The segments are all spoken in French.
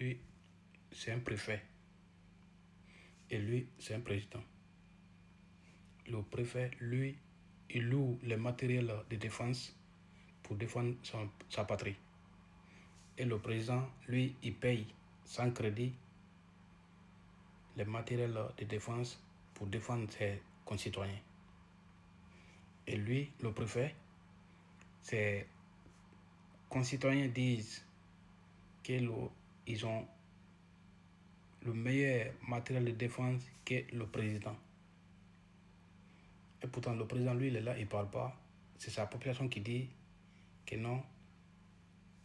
lui, c'est un préfet. Et lui, c'est un président. Le préfet, lui, il loue le matériel de défense pour défendre sa patrie. Et le président, lui, il paye sans crédit le matériel de défense pour défendre ses concitoyens. Et lui, le préfet, ses concitoyens disent qu'ils ont le meilleur matériel de défense que le président. Et pourtant, le président, lui, il est là, il ne parle pas. C'est sa population qui dit que non,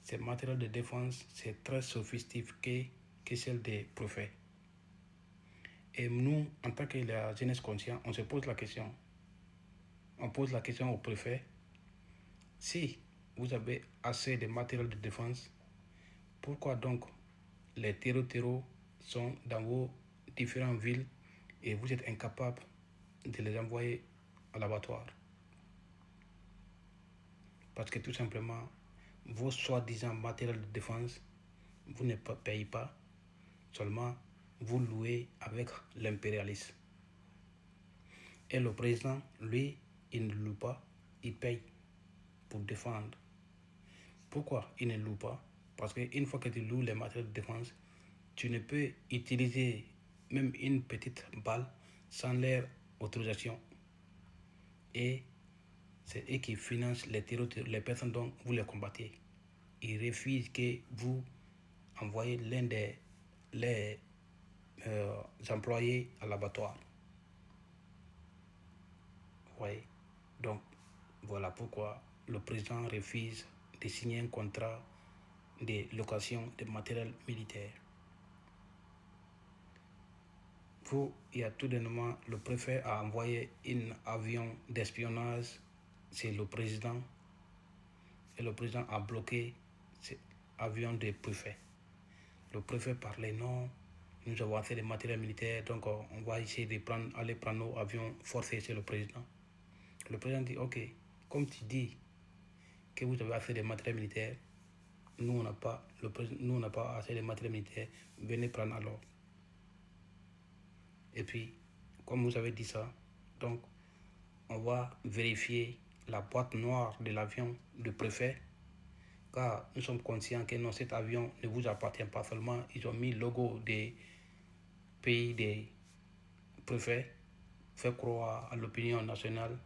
ce matériel de défense, c'est très sophistiqué que celle des préfets. Et nous, en tant que la jeunesse consciente, on se pose la question. On pose la question au préfet. Si vous avez assez de matériel de défense, pourquoi donc les terreaux sont dans vos différentes villes et vous êtes incapable de les envoyer à l'abattoir? Parce que tout simplement, vos soi-disant matériels de défense, vous ne payez pas, seulement vous louez avec l'impérialisme. Et le président, lui, il ne loue pas, il paye pour défendre. Pourquoi il ne loue pas? Parce qu'une fois que tu loues les matériels de défense, tu ne peux utiliser même une petite balle sans leur autorisation. Et c'est eux qui financent les personnes dont vous les combattez. Ils refusent que vous envoyez l'un des employés à l'abattoir. Oui. Donc, voilà pourquoi le président refuse de signer un contrat de location de matériel militaire. Il y a tout dernièrement, le préfet a envoyé un avion d'espionnage, c'est le président, et le président a bloqué cet avion de préfet. Le préfet parlait non, nous avons assez de matériel militaire, donc on va essayer aller prendre nos avions forcés chez le président. Le président dit ok, comme tu dis que vous avez assez de matériel militaire, nous on n'a pas assez de matériel militaire, venez prendre alors. Et puis, comme vous avez dit ça, donc on va vérifier la boîte noire de l'avion du préfet, car nous sommes conscients que non, cet avion ne vous appartient pas seulement. Ils ont mis le logo des pays des préfets, fait croire à l'opinion nationale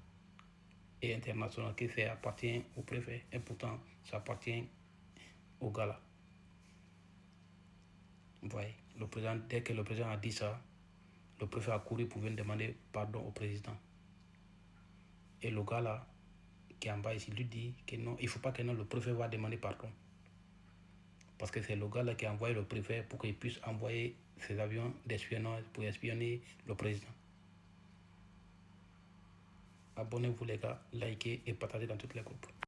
et internationale que ça appartient au préfet, et pourtant ça appartient au gars là. Vous voyez, dès que le président a dit ça, le préfet a couru pour venir demander pardon au président. Et le gars là, qui est en bas ici, lui dit que non, il ne faut pas que non, le préfet va demander pardon. Parce que c'est le gars là qui a envoyé le préfet pour qu'il puisse envoyer ses avions d'espionnage pour espionner le président. Abonnez-vous les gars, likez et partagez dans tous les groupes.